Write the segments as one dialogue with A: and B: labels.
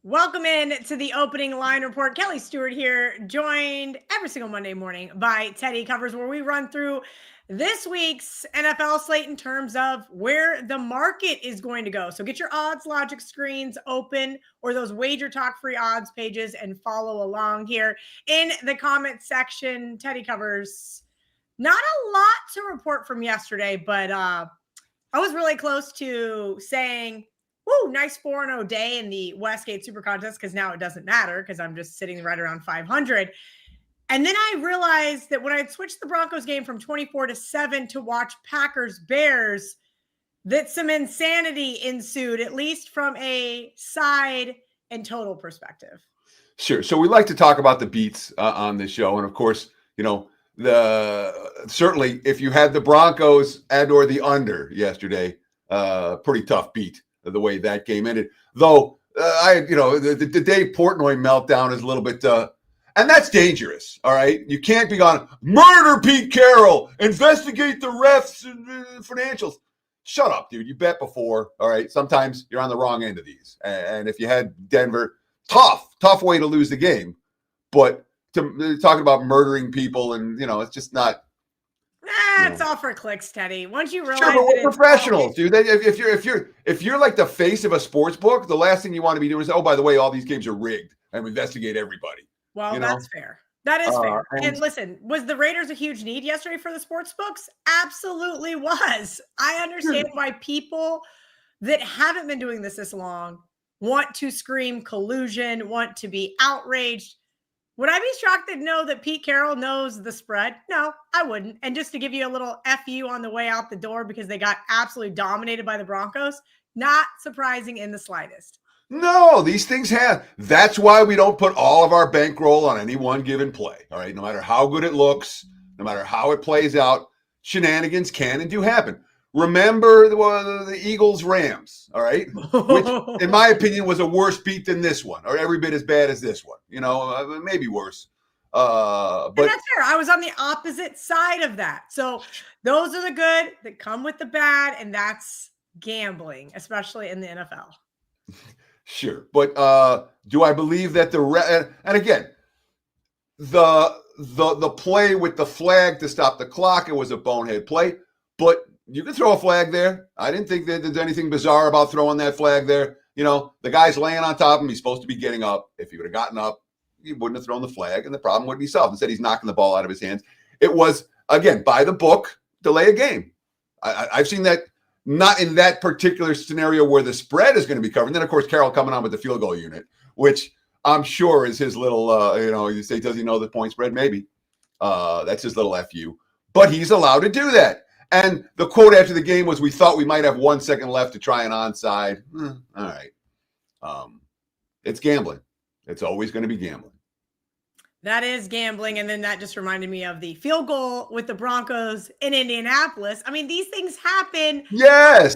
A: Welcome in to the opening line report. Kelly Stewart here, joined every single Monday morning by Teddy Covers, where we run through this week's NFL slate in terms of where the market is going to go. So get your odds logic screens open or those WagerTalk free odds pages and follow along here in the comment section. Teddy Covers, not a lot to report from yesterday, but I was really close to saying, woo, nice 4-0 day in the Westgate Super Contest, because now it doesn't matter because I'm just sitting right around 500. And then I realized that when I had switched the Broncos game from 24-7 to watch Packers-Bears, that some insanity ensued, at least from a side and total perspective.
B: Sure. So we like to talk about the beats on this show. And of course, certainly if you had the Broncos and or the under yesterday, pretty tough beat the way that game ended. Though the Dave Portnoy meltdown is a little bit and that's dangerous. All right. You can't be on murder Pete Carroll, investigate the refs and financials. Shut up, dude. You bet before. All right. Sometimes you're on the wrong end of these. And if you had Denver, tough way to lose the game. But talking about murdering people and it's just not.
A: It's all for clicks, Teddy. Once you realize,
B: sure, but we're professionals, dude. If you're like the face of a sports book, the last thing you want to be doing is, oh, by the way, all these games are rigged and investigate everybody.
A: Well, that's fair. That is fair. And listen, was the Raiders a huge need yesterday for the sports books? Absolutely was. I understand why people that haven't been doing this long want to scream collusion, want to be outraged. Would I be shocked to know that Pete Carroll knows the spread? No, I wouldn't. And just to give you a little FU on the way out the door because they got absolutely dominated by the Broncos, not surprising in the slightest.
B: No, these things have. That's why we don't put all of our bankroll on any one given play. All right, no matter how good it looks, no matter how it plays out, shenanigans can and do happen. Remember the Eagles-Rams, all right? Which, in my opinion, was a worse beat than this one, or every bit as bad as this one. Maybe worse. But
A: and that's fair. I was on the opposite side of that. So those are the good that come with the bad, and that's gambling, especially in the NFL.
B: Sure, but do I believe that and again, the play with the flag to stop the clock, it was a bonehead play, but you can throw a flag there. I didn't think that there's anything bizarre about throwing that flag there. The guy's laying on top of him. He's supposed to be getting up. If he would have gotten up, he wouldn't have thrown the flag, and the problem would be solved. Instead, he's knocking the ball out of his hands. It was, again, by the book, delay a game. I've seen that not in that particular scenario where the spread is going to be covered. And then, of course, Carroll coming on with the field goal unit, which I'm sure is his little, you say, does he know the point spread? Maybe. That's his little FU. But he's allowed to do that. And the quote after the game was, we thought we might have 1 second left to try an onside. All right. It's gambling. It's always going to be gambling.
A: That is gambling. And then that just reminded me of the field goal with the Broncos in Indianapolis. I mean, these things happen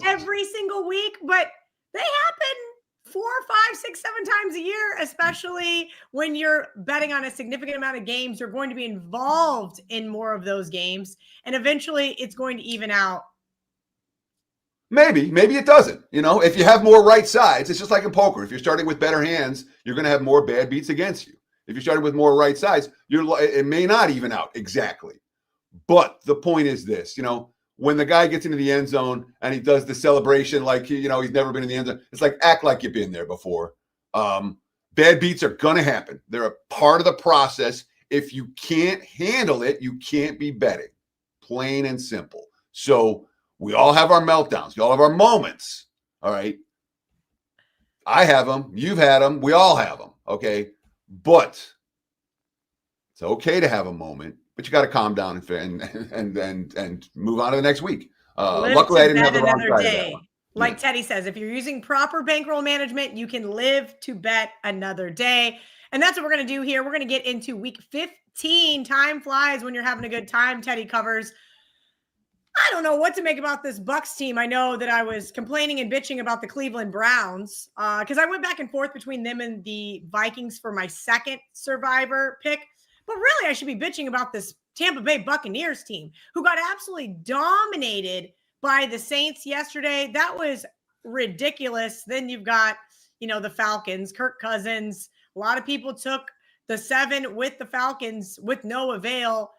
A: every single week, but they happen 4, 5, 6, 7 times a year, especially when you're betting on a significant amount of games. You're going to be involved in more of those games, and eventually it's going to even out.
B: Maybe it doesn't. If you have more right sides, it's just like in poker. If you're starting with better hands, you're going to have more bad beats against you. If you're starting with more right sides, it may not even out exactly. But the point is this, when the guy gets into the end zone and he does the celebration like, he's never been in the end zone, it's like, act like you've been there before. Bad beats are going to happen. They're a part of the process. If you can't handle it, you can't be betting. Plain and simple. So we all have our meltdowns. We all have our moments. All right. I have them. You've had them. We all have them. Okay. But it's okay to have a moment. But you got to calm down and move on to the next week. Luckily, I didn't have the wrong side of that one.
A: Like Teddy says, if you're using proper bankroll management, you can live to bet another day. And that's what we're going to do here. We're going to get into week 15. Time flies when you're having a good time. Teddy Covers. I don't know what to make about this Bucs team. I know that I was complaining and bitching about the Cleveland Browns because I went back and forth between them and the Vikings for my second survivor pick. But really, I should be bitching about this Tampa Bay Buccaneers team who got absolutely dominated by the Saints yesterday. That was ridiculous. Then you've got, the Falcons. Kirk Cousins. A lot of people took the 7 with the Falcons with no avail.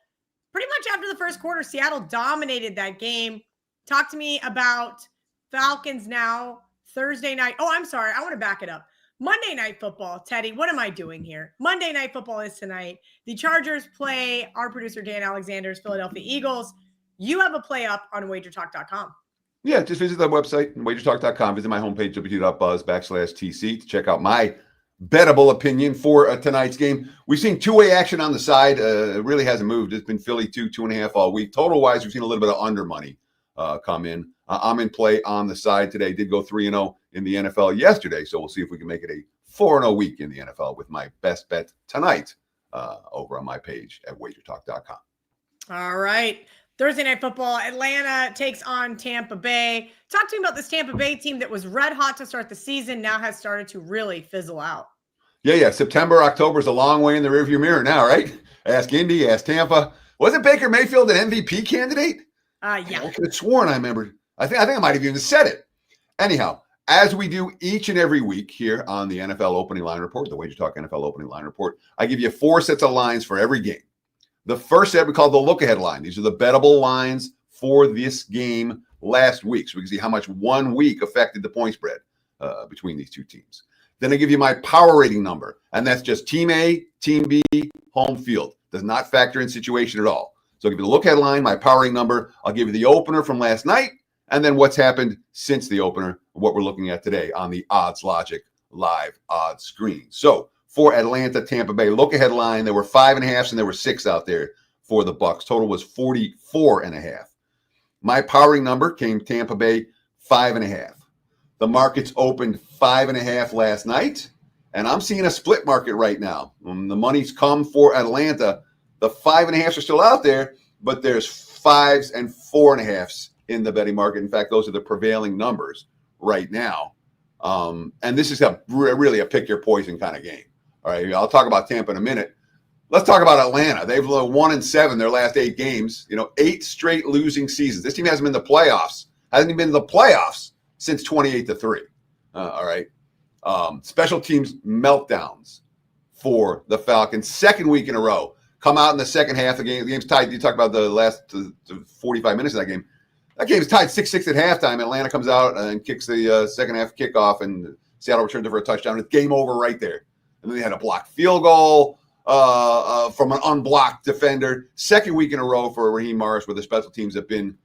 A: Pretty much after the first quarter, Seattle dominated that game. Talk to me about Falcons now, Thursday night. Oh, I'm sorry. I want to back it up. Monday Night Football. Teddy, what am I doing here? Monday Night Football is tonight. The Chargers play our producer, Dan Alexander's Philadelphia Eagles. You have a play up on WagerTalk.com.
B: Yeah, just visit the website, WagerTalk.com. Visit my homepage, wt.buzz/TC, to check out my bettable opinion for tonight's game. We've seen two-way action on the side. It really hasn't moved. It's been Philly 2.5 all week. Total-wise, we've seen a little bit of under money come in. I'm in play on the side today. Did go 3-0 in the NFL yesterday, so we'll see if we can make it a 4-0 week in the NFL with my best bet tonight over on my page at WagerTalk.com.
A: All right. Thursday Night Football, Atlanta takes on Tampa Bay. Talk to me about this Tampa Bay team that was red hot to start the season, now has started to really fizzle out.
B: Yeah. September, October is a long way in the rearview mirror now, right? Ask Indy, ask Tampa. Wasn't Baker Mayfield an MVP candidate?
A: Yeah.
B: I could have sworn I remember. I think I might have even said it. Anyhow, as we do each and every week here on the NFL Opening Line Report, the Wager Talk NFL Opening Line Report, I give you 4 sets of lines for every game. The first set we call the look-ahead line. These are the bettable lines for this game last week, so we can see how much 1 week affected the point spread between these two teams. Then I give you my power rating number, and that's just Team A, Team B, home field. Does not factor in situation at all. So I'll give you the look-ahead line, my power rating number. I'll give you the opener from last night, and then what's happened since the opener, what we're looking at today on the Odds Logic live odds screen. So for Atlanta, Tampa Bay, look-ahead line, there were 5.5s and there were 6 out there for the Bucs. Total was 44.5. My powering number came Tampa Bay 5.5. The markets opened 5.5 last night, and I'm seeing a split market right now. When the money's come for Atlanta, the 5.5s are still out there, but there's 5s and 4.5s in the betting market. In fact, those are the prevailing numbers right now. And this is really a pick your poison kind of game. All right, I'll talk about Tampa in a minute. Let's talk about Atlanta. They've 1-7 their last 8 games. 8 straight losing seasons. This team hasn't been in the playoffs. Hasn't even been in the playoffs since 28-3. All right. Special teams meltdowns for the Falcons. Second week in a row. Come out in the second half of the game. The game's tied. You talk about the last 45 minutes of that game. That game's tied 6-6 at halftime. Atlanta comes out and kicks the second half kickoff, and Seattle returns it for a touchdown. It's game over right there. And then they had a blocked field goal from an unblocked defender. Second week in a row for Raheem Morris, where the special teams have been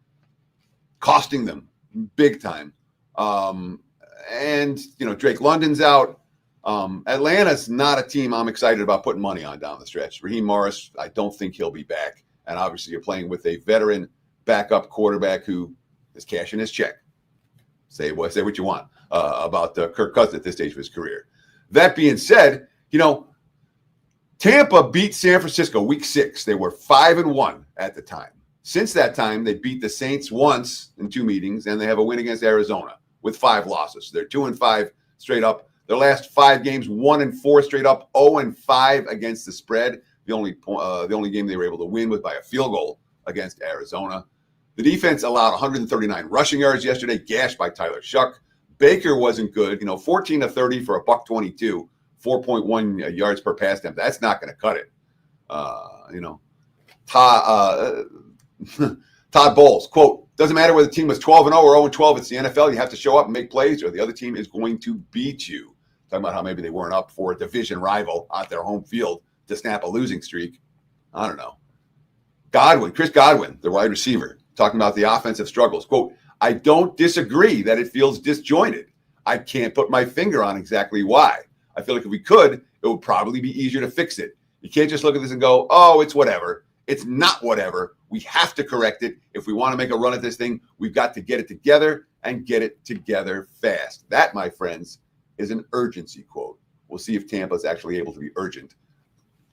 B: costing them big time. And Drake London's out. Atlanta's not a team I'm excited about putting money on down the stretch. Raheem Morris, I don't think he'll be back. And obviously you're playing with a veteran backup quarterback who is cashing his check. Say what you want about Kirk Cousins at this stage of his career. That being said, Tampa beat San Francisco week 6. They were 5-1 at the time. Since that time, they beat the Saints once in 2 meetings, and they have a win against Arizona with 5 losses. They're 2-5 straight up. Their last 5 games, 1-4 straight up, 0-5 against the spread. The only game they were able to win was by a field goal against Arizona. The defense allowed 139 rushing yards yesterday, gashed by Tyler Shuck. Baker wasn't good, 14-30 for a $122, 4.1 yards per pass attempt. That's not going to cut it. Todd Bowles, quote, doesn't matter whether the team was 12-0 or 0-12. It's the NFL. You have to show up and make plays, or the other team is going to beat you. Talking about how maybe they weren't up for a division rival at their home field to snap a losing streak. I don't know. Chris Godwin, the wide receiver, talking about the offensive struggles. Quote, I don't disagree that it feels disjointed. I can't put my finger on exactly why. I feel like if we could, it would probably be easier to fix it. You can't just look at this and go, oh, it's whatever. It's not whatever. We have to correct it. If we want to make a run at this thing, we've got to get it together and get it together fast. That, my friends, is an urgency quote. We'll see if Tampa is actually able to be urgent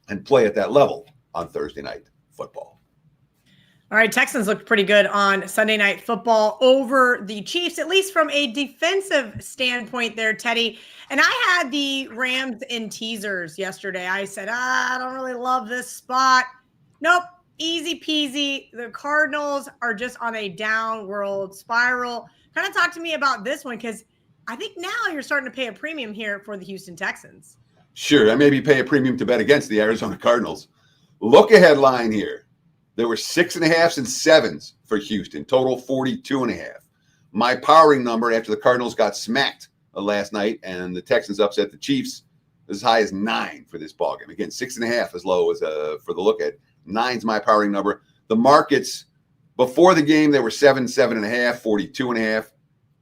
B: and play at that level on Thursday Night Football.
A: All right, Texans looked pretty good on Sunday Night Football over the Chiefs, at least from a defensive standpoint there, Teddy. And I had the Rams in teasers yesterday. I said, I don't really love this spot. Nope, easy peasy. The Cardinals are just on a downward spiral. Kind of talk to me about this one, because I think now you're starting to pay a premium here for the Houston Texans.
B: Sure, I maybe pay a premium to bet against the Arizona Cardinals. Look ahead line here. There were 6.5s and 7s for Houston, total 42.5. My powering number after the Cardinals got smacked last night and the Texans upset the Chiefs as high as 9 for this ballgame. Again, 6.5 as low as for the look at. 9's my powering number. The markets before the game they were 7, 7.5, 42.5.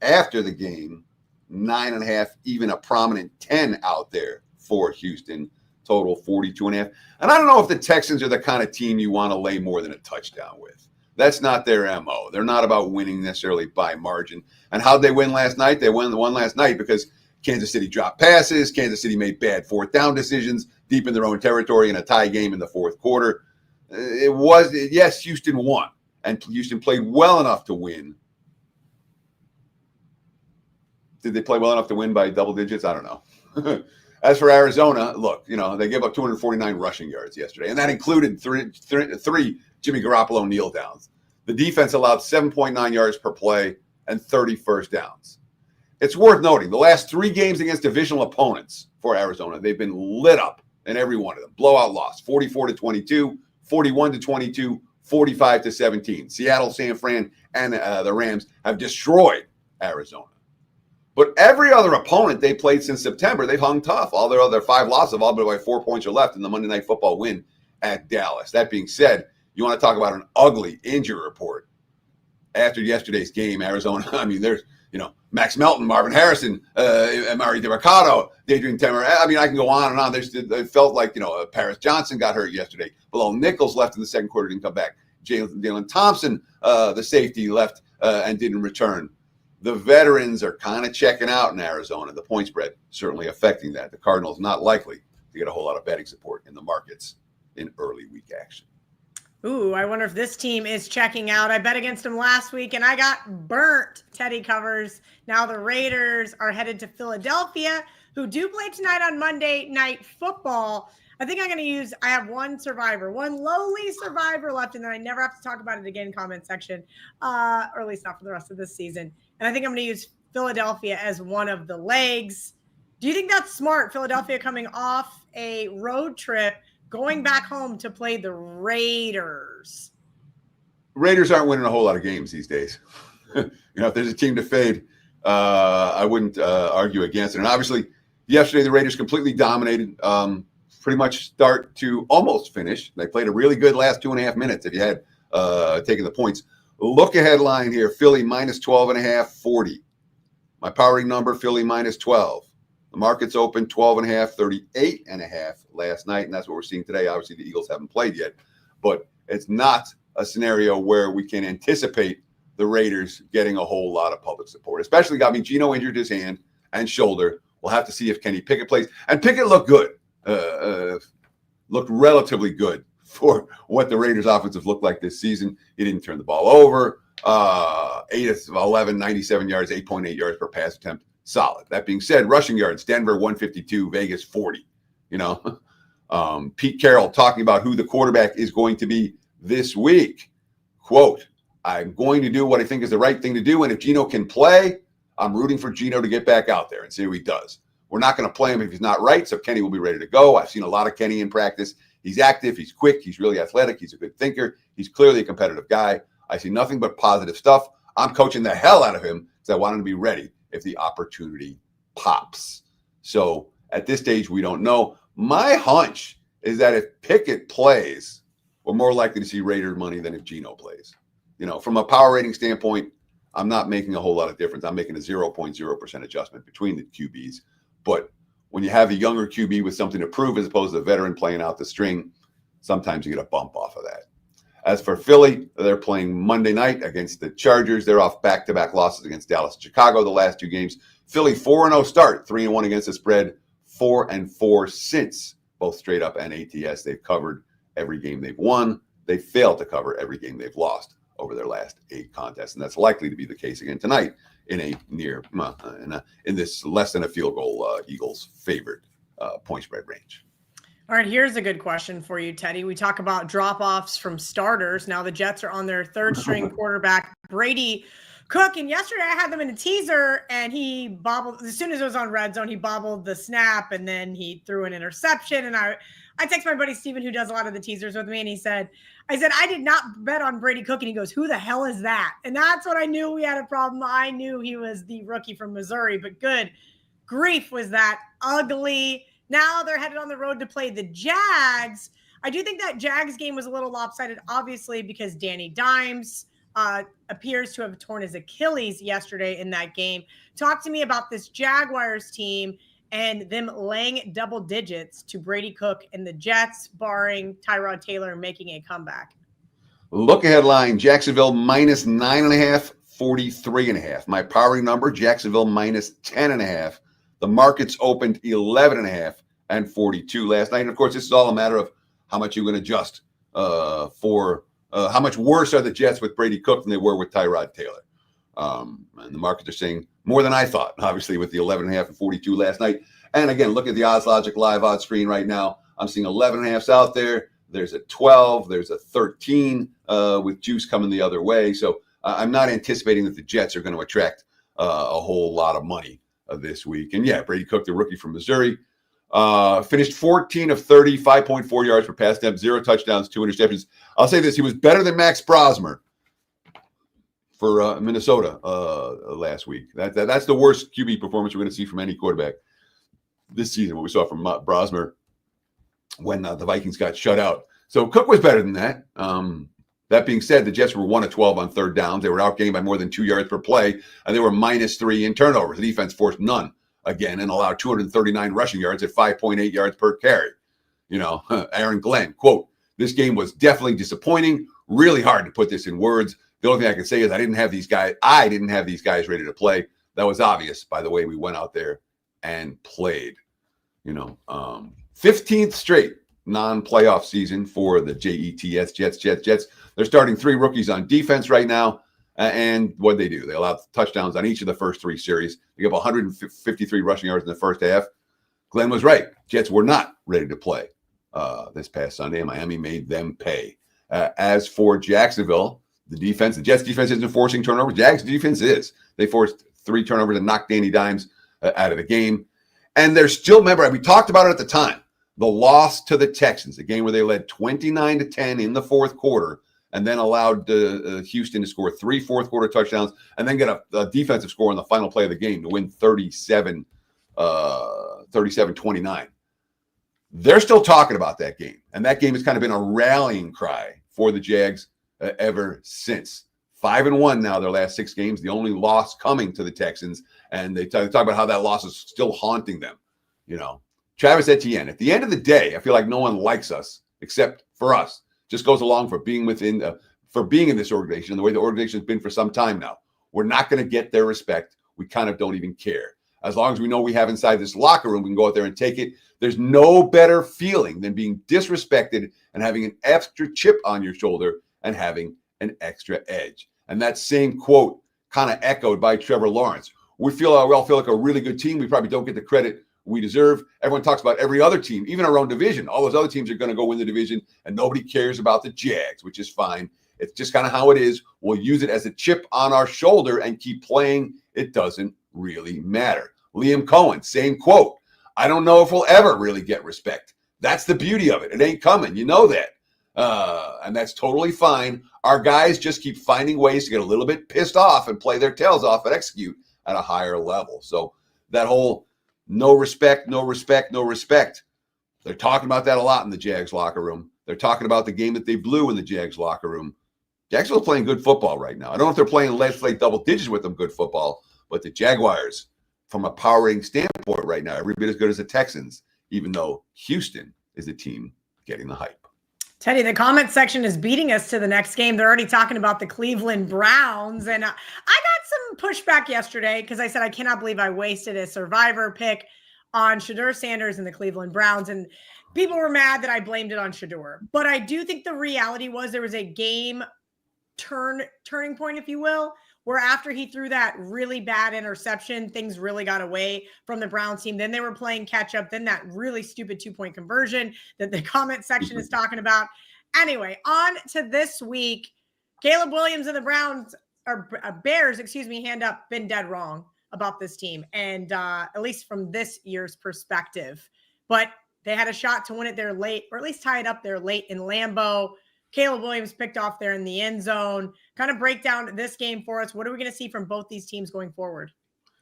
B: After the game, 9.5, even a prominent 10 out there for Houston. Total 42.5. And I don't know if the Texans are the kind of team you want to lay more than a touchdown with. That's not their MO. They're not about winning necessarily by margin. And how'd they win last night? They won last night because Kansas City dropped passes. Kansas City made bad fourth down decisions deep in their own territory in a tie game in the fourth quarter. Yes, Houston won. And Houston played well enough to win. Did they play well enough to win by double digits? I don't know. As for Arizona, look, they gave up 249 rushing yards yesterday, and that included three Jimmy Garoppolo kneel downs. The defense allowed 7.9 yards per play and 30 first downs. It's worth noting, the last 3 games against divisional opponents for Arizona, they've been lit up in every one of them. Blowout loss, 44-22, 41-22, 45-17. Seattle, San Fran, and the Rams have destroyed Arizona. But every other opponent they played since September, they've hung tough. All their other 5 losses have all been by 4 points or left in the Monday Night Football win at Dallas. That being said, you want to talk about an ugly injury report. After yesterday's game, Arizona, there's, Max Melton, Marvin Harrison, Amari DeMarcado, Adrian Temer. I can go on and on. It felt like, Paris Johnson got hurt yesterday. Bilal Nichols left in the second quarter, didn't come back. Jalen Thompson, the safety, left and didn't return. The veterans are kind of checking out in Arizona. The point spread certainly affecting that. The Cardinals not likely to get a whole lot of betting support in the markets in early week action.
A: Ooh, I wonder if this team is checking out. I bet against them last week, and I got burnt. Teddy covers. Now the Raiders are headed to Philadelphia, who do play tonight on Monday Night Football. I think I'm going to I have one lowly survivor left, and then I never have to talk about it again in comment section, or at least not for the rest of this season. And I think I'm going to use Philadelphia as one of the legs. Do you think that's smart? Philadelphia coming off a road trip, going back home to play the Raiders.
B: Raiders aren't winning a whole lot of games these days. If there's a team to fade, I wouldn't argue against it. And obviously, yesterday the Raiders completely dominated, pretty much start to almost finish. They played a really good last 2.5 minutes if you had taken the points. Look ahead line here, Philly minus 12.5, 40. My powering number, Philly minus 12. The market's open 12.5, 38.5 last night, and that's what we're seeing today. Obviously, the Eagles haven't played yet, but it's not a scenario where we can anticipate the Raiders getting a whole lot of public support, especially, Gino injured his hand and shoulder. We'll have to see if Kenny Pickett plays. And Pickett looked good, looked relatively good for what the Raiders offense have looked like this season. He didn't turn the ball over. 8 of 11, 97 yards, 8.8 yards per pass attempt. Solid. That being said, rushing yards, Denver 152, Vegas 40. Pete Carroll talking about who the quarterback is going to be this week. Quote, I'm going to do what I think is the right thing to do. And if Gino can play, I'm rooting for Gino to get back out there and see what he does. We're not going to play him if he's not right. So Kenny will be ready to go. I've seen a lot of Kenny in practice. He's active. He's quick. He's really athletic. He's a good thinker. He's clearly a competitive guy. I see nothing but positive stuff. I'm coaching the hell out of him because I want him to be ready if the opportunity pops. So at this stage, we don't know. My hunch is that if Pickett plays, we're more likely to see Raider money than if Gino plays. From a power rating standpoint, I'm not making a whole lot of difference. I'm making a 0.0% adjustment between the QBs. But when you have a younger QB with something to prove as opposed to a veteran playing out the string, sometimes you get a bump off of that. As for Philly, they're playing Monday night against the Chargers. They're off back-to-back losses against Dallas and Chicago the last 2 games. Philly 4-0 start, 3-1 against the spread, 4-4 since both straight up and ATS. They've covered every game they've won. They failed to cover every game they've lost over their last 8 contests, and that's likely to be the case again tonight in this less than a field goal Eagles favored point spread range.
A: All right, here's a good question for you, Teddy. We talk about drop-offs from starters. Now the Jets are on their third-string quarterback, Brady Cook, and yesterday I had them in a teaser, and he bobbled as soon as it was on red zone. He bobbled the snap, and then he threw an interception. And I text my buddy Steven, who does a lot of the teasers with me, and I said, I did not bet on Brady Cook. And he goes, who the hell is that? And that's when I knew we had a problem. I knew he was the rookie from Missouri, but good grief, was that ugly. Now they're headed on the road to play the Jags. I do think that Jags game was a little lopsided, obviously, because Danny Dimes appears to have torn his Achilles yesterday in that game. Talk to me about this Jaguars team and them laying double digits to Brady Cook and the Jets, barring Tyrod Taylor making a comeback.
B: Look ahead line, Jacksonville minus 9.5, 43.5. My powering number, Jacksonville minus 10.5. The markets opened 11.5 and 42 last night. And of course, this is all a matter of how much you can adjust for how much worse are the Jets with Brady Cook than they were with Tyrod Taylor. And the markets are saying more than I thought, obviously, with the 11.5 and 42 last night. And again, look at the Odds Logic live odds screen right now. I'm seeing 11.5s out there. There's a 12. There's a 13 with juice coming the other way. So I'm not anticipating that the Jets are going to attract a whole lot of money this week. And yeah, Brady Cook, the rookie from Missouri, finished 14 of 30, 5.4 yards per pass attempt, 0 touchdowns, 2 interceptions. I'll say this: he was better than Max Brosmer for Minnesota last week. That's the worst QB performance we're going to see from any quarterback this season. What we saw from Brosmer when the Vikings got shut out. So Cook was better than that. That being said, the Jets were 1 of 12 on third downs. They were outgained by more than 2 yards per play, and they were -3 in turnovers. The defense forced none again and allowed 239 rushing yards at 5.8 yards per carry. You know, Aaron Glenn, quote, "This game was definitely disappointing. Really hard to put this in words. The only thing I can say is I didn't have these guys ready to play. That was obvious by the way we went out there and played." You know, 15th straight non-playoff season for the Jets. They're starting 3 rookies on defense right now. And what they do, they allowed touchdowns on each of the first 3 series. They gave 153 rushing yards in the first half. Glenn was right. Jets were not ready to play this past Sunday, and Miami made them pay. As for Jacksonville, the Jets defense isn't forcing turnovers. Jags defense is. They forced 3 turnovers and knocked Danny Dimes out of the game. And they're still, remember, we talked about it at the time, the loss to the Texans, a game where they led 29-10 in the fourth quarter, and then allowed Houston to score 3 fourth-quarter touchdowns and then get a defensive score on the final play of the game to win 37-29. They're still talking about that game, and that game has kind of been a rallying cry for the Jags ever since. 5-1 now, their last 6 games, the only loss coming to the Texans, and they talk about how that loss is still haunting them. You know, Travis Etienne, at the end of the day, I feel like no one likes us except for us. Just goes along for being being in this organization, the way the organization has been for some time now. We're not going to get their respect. We kind of don't even care. As long as we know we have inside this locker room, we can go out there and take it. There's no better feeling than being disrespected and having an extra chip on your shoulder and having an extra edge. And that same quote kind of echoed by Trevor Lawrence. We all feel like a really good team. We probably don't get the credit we deserve. Everyone talks about every other team, even our own division. All those other teams are going to go win the division, and nobody cares about the Jags, which is fine. It's just kind of how it is. We'll use it as a chip on our shoulder and keep playing. It doesn't really matter. Liam Cohen, same quote. I don't know if we'll ever really get respect. That's the beauty of it. It ain't coming. You know that. And that's totally fine. Our guys just keep finding ways to get a little bit pissed off and play their tails off and execute at a higher level. So that whole no respect. They're talking about that a lot in the Jags locker room. They're talking about the game that they blew in the Jags locker room. Jacksonville's playing good football right now. I don't know if they're playing double digits with them good football, but the Jaguars, from a powering standpoint right now, every bit as good as the Texans, even though Houston is the team getting the hype.
A: Teddy, the comment section is beating us to the next game. They're already talking about the Cleveland Browns. And I got some pushback yesterday because I said I cannot believe I wasted a survivor pick on Shedeur Sanders and the Cleveland Browns. And people were mad that I blamed it on Shedeur. But I do think the reality was there was a game turning point, if you will, where after he threw that really bad interception, things really got away from the Browns team. Then they were playing catch up. Then that really stupid 2-point conversion that the comment section is talking about. Anyway, on to this week. Caleb Williams and the Browns Bears, hand up, been dead wrong about this team. And at least from this year's perspective, but they had a shot to win it there late, or at least tie it up there late in Lambeau. Caleb Williams picked off there in the end zone. Kind of break down this game for us. What are we going to see from both these teams going forward?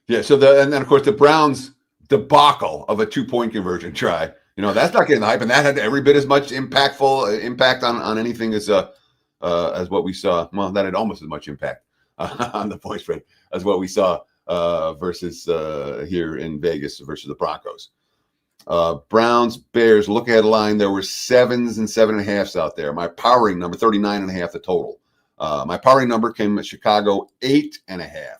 B: Yeah. So and then of course the Browns debacle of a 2-point conversion try. That's not getting the hype, and that had every bit as much impact on anything as what we saw. Well, that had almost as much impact on the point spread as what we saw versus here in Vegas versus the Broncos. Browns, Bears, look ahead line. There were 7s and 7.5s out there. My powering number, 39.5 the total. My powering number came at Chicago, 8.5.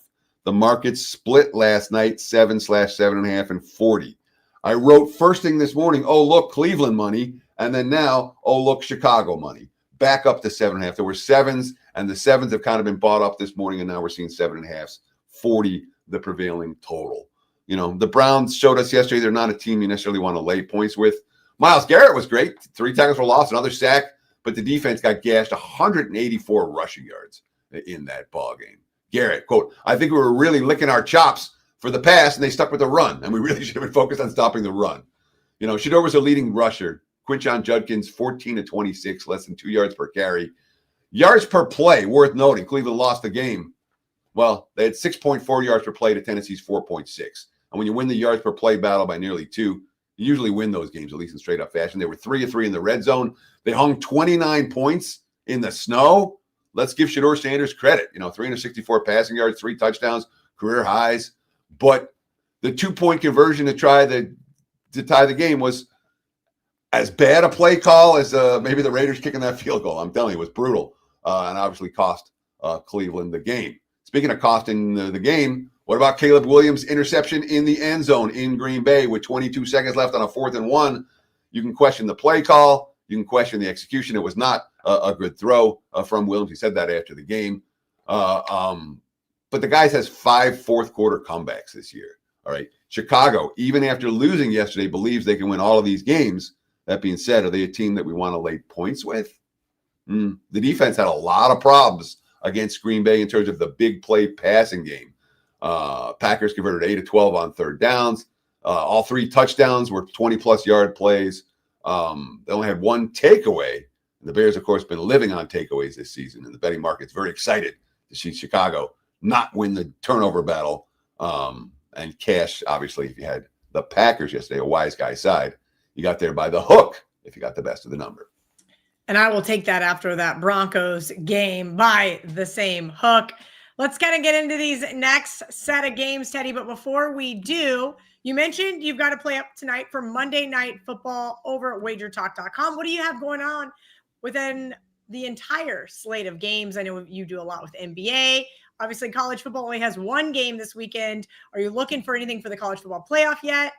B: The market split last night, 7/7.5 and 40. I wrote first thing this morning, oh, look, Cleveland money. And then now, oh, look, Chicago money. Back up to 7.5. There were 7s, and the 7s have kind of been bought up this morning, and now we're seeing 7.5s, 40, the prevailing total. The Browns showed us yesterday they're not a team you necessarily want to lay points with. Myles Garrett was great. 3 tackles for loss, another sack, but the defense got gashed, 184 rushing yards in that ball game. Garrett, quote, I think we were really licking our chops for the pass, and they stuck with the run, and we really should have been focused on stopping the run. Shedeur was a leading rusher. Quinshon Judkins, 14 to 26, less than 2 yards per carry. Yards per play, worth noting. Cleveland lost the game. Well, they had 6.4 yards per play to Tennessee's 4.6. And when you win the yards per play battle by nearly 2, you usually win those games, at least in straight up fashion. They were 3 of 3 in the red zone. They hung 29 points in the snow. Let's give Shedeur Sanders credit. 364 passing yards, 3 touchdowns, career highs. But the 2-point conversion to tie the game was as bad a play call as maybe the Raiders kicking that field goal. I'm telling you, it was brutal and obviously cost Cleveland the game. Speaking of costing the game, what about Caleb Williams' interception in the end zone in Green Bay with 22 seconds left on a 4th and 1? You can question the play call. You can question the execution. It was not a good throw from Williams. He said that after the game. But the guys has 5 fourth-quarter comebacks this year. All right. Chicago, even after losing yesterday, believes they can win all of these games. That being said, are they a team that we want to lay points with? The defense had a lot of problems against Green Bay in terms of the big play passing game. Packers converted 8 of 12 on 3rd downs. All 3 touchdowns were 20-plus yard plays. They only had 1 takeaway. The Bears, of course, been living on takeaways this season, and the betting market's very excited to see Chicago not win the turnover battle and cash, obviously, if you had the Packers yesterday, a wise guy side. You got there by the hook if you got the best of the number.
A: And I will take that after that Broncos game by the same hook. Let's kind of get into these next set of games, Teddy. But before we do, you mentioned you've got to play up tonight for Monday Night Football over at WagerTalk.com. What do you have going on within the entire slate of games? I know you do a lot with NBA. Obviously, college football only has 1 game this weekend. Are you looking for anything for the college football playoff yet?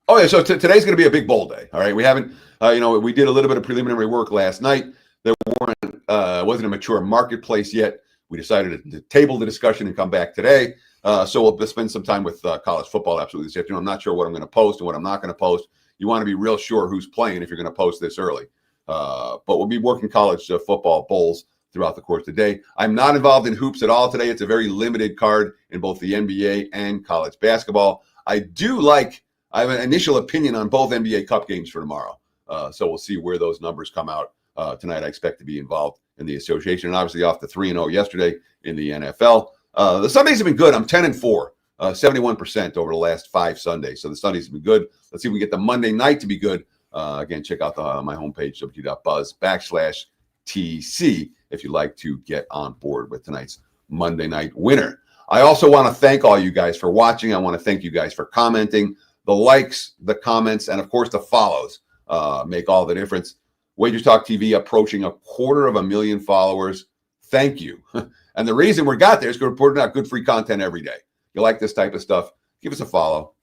B: Oh, yeah. So today's going to be a big bowl day. All right. We haven't, we did a little bit of preliminary work last night. There wasn't a mature marketplace yet. We decided to table the discussion and come back today. So we'll spend some time with college football absolutely this afternoon. I'm not sure what I'm going to post and what I'm not going to post. You want to be real sure who's playing if you're going to post this early. But we'll be working college football bowls throughout the course of the day. I'm not involved in hoops at all today. It's a very limited card in both the NBA and college basketball. I have an initial opinion on both NBA Cup games for tomorrow. So we'll see where those numbers come out tonight. I expect to be involved in the association, and obviously off the 3-0 yesterday in the NFL. The Sundays have been good. I'm 10-4, 71% over the last 5 Sundays. So the Sundays have been good. Let's see if we get the Monday night to be good. Again, check out my homepage, www.buzz/TC, if you'd like to get on board with tonight's Monday night winner. I also want to thank all you guys for watching. I want to thank you guys for commenting. The likes, the comments, and of course the follows make all the difference. WagerTalk TV approaching 250,000 followers. Thank you. And the reason we got there is because we're putting out good free content every day. You like this type of stuff, give us a follow.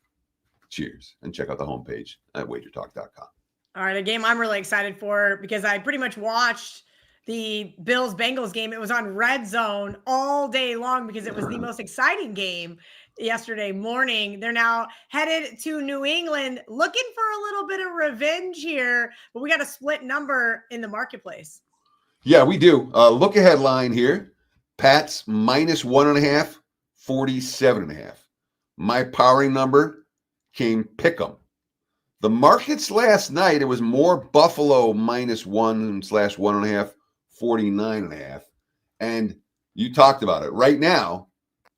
B: Cheers. And check out the homepage at WagerTalk.com.
A: All right, a game I'm really excited for because I pretty much watched the Bills-Bengals game. It was on Red Zone all day long because it was the most exciting game yesterday morning. They're now headed to New England looking for a little bit of revenge here, but we got a split number in the marketplace.
B: Yeah, we do. Look ahead line here. Pats minus 1.5, 47.5. My powering number came pick 'em. The markets last night, it was more Buffalo minus 1/1.5, 49.5. And you talked about it. Right now,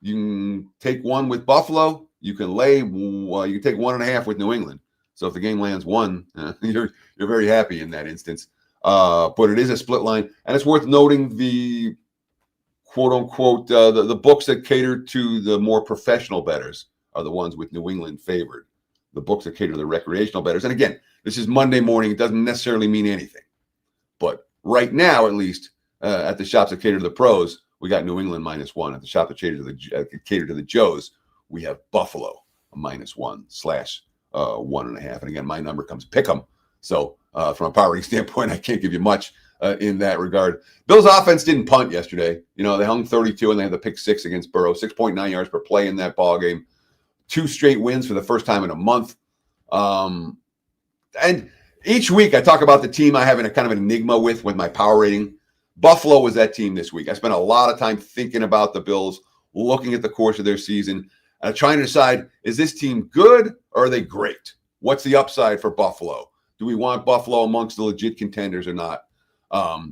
B: you can take one with Buffalo. You can you can take 1.5 with New England. So if the game lands 1, you're very happy in that instance. But it is a split line. And it's worth noting the quote unquote, the books that cater to the more professional bettors are the ones with New England favored. The books that cater to the recreational bettors. And again, this is Monday morning. It doesn't necessarily mean anything. But right now, at least, at the shops that cater to the pros, we got New England minus 1. At the shop that cater to the Joes, we have Buffalo -1/1.5. And again, my number comes pick 'em. So from a powering standpoint, I can't give you much in that regard. Bills offense didn't punt yesterday. They hung 32 and they had the pick 6 against Burrow, 6.9 yards per play in that ball game. 2 straight wins for the first time in a month. And each week I talk about the team I have in a kind of an enigma with my power rating. Buffalo was that team this week. I spent a lot of time thinking about the Bills, looking at the course of their season, and trying to decide, is this team good or are they great? What's the upside for Buffalo? Do we want Buffalo amongst the legit contenders or not?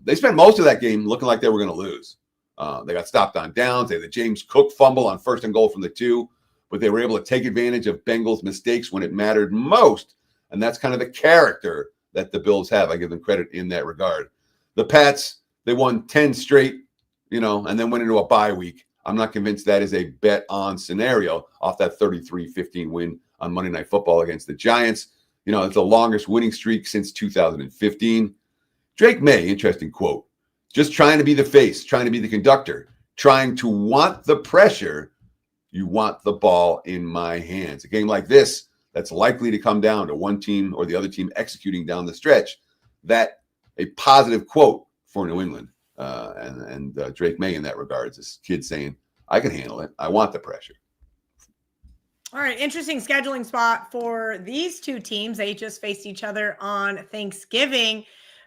B: They spent most of that game looking like they were going to lose. They got stopped on downs. They had the James Cook fumble on 1st and goal from the 2. But they were able to take advantage of Bengals' mistakes when it mattered most. And that's kind of the character that the Bills have. I give them credit in that regard. The Pats, they won 10 straight, and then went into a bye week. I'm not convinced that is a bet-on scenario off that 33-15 win on Monday Night Football against the Giants. It's the longest winning streak since 2015. Drake May, interesting quote. Just trying to be the face, trying to be the conductor, trying to want the pressure. You want the ball in my hands. A game like this, that's likely to come down to one team or the other team executing down the stretch. That a positive quote for New England and Drake May in that regard. This kid saying, I can handle it. I want the pressure.
A: All right. Interesting scheduling spot for these two teams. They just faced each other on Thanksgiving.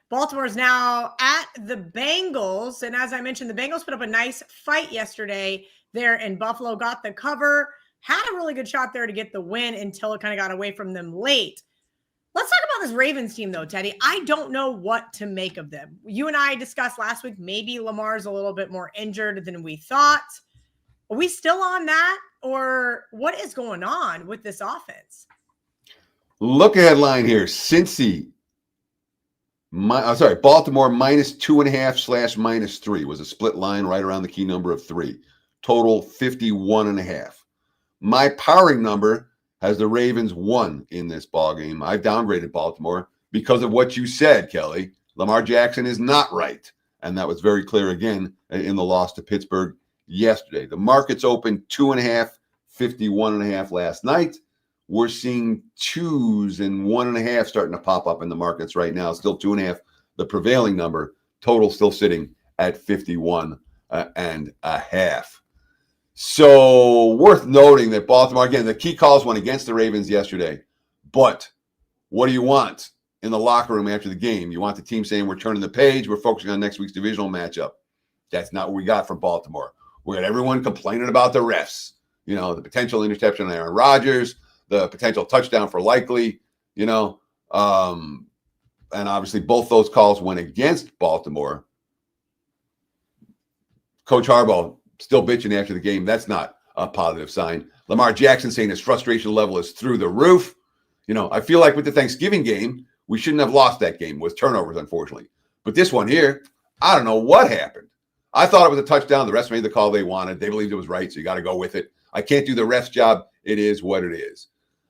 A: Baltimore's now at the Bengals. And as I mentioned, the Bengals put up a nice fight yesterday there in Buffalo, got the cover, had a really good shot there to get the win until it kind of got away from them late. Let's talk about this Ravens team, though, Teddy. I don't know what to make of them. You and I discussed last week, maybe Lamar's a little bit more injured than we thought. Are we still on that? Or what is going on with this offense?
B: Look at headline here. Baltimore -2.5/-3 was a split line right around the key number of 3. Total 51.5. My powering number has the Ravens 1 in this ball game. I've downgraded Baltimore because of what you said, Kelly. Lamar Jackson is not right. And that was very clear again in the loss to Pittsburgh yesterday. The markets opened 2.5, 51.5 last night. We're seeing 2s and 1.5 starting to pop up in the markets right now. Still 2.5, the prevailing number. Total still sitting at 51.5. So worth noting that Baltimore, again, the key calls went against the Ravens yesterday. But what do you want in the locker room after the game? You want the team saying we're turning the page, we're focusing on next week's divisional matchup. That's not what we got from Baltimore. We got everyone complaining about the refs. The potential interception on Aaron Rodgers, the potential touchdown for Likely, and obviously both those calls went against Baltimore. Coach Harbaugh still bitching after the game. That's not a positive sign. Lamar Jackson saying his frustration level is through the roof. I feel like with the Thanksgiving game, we shouldn't have lost that game with turnovers, unfortunately. But this one here, I don't know what happened. I thought it was a touchdown. The refs made the call they wanted. They believed it was right, so you got to go with it. I can't do the ref's job. It is what it is.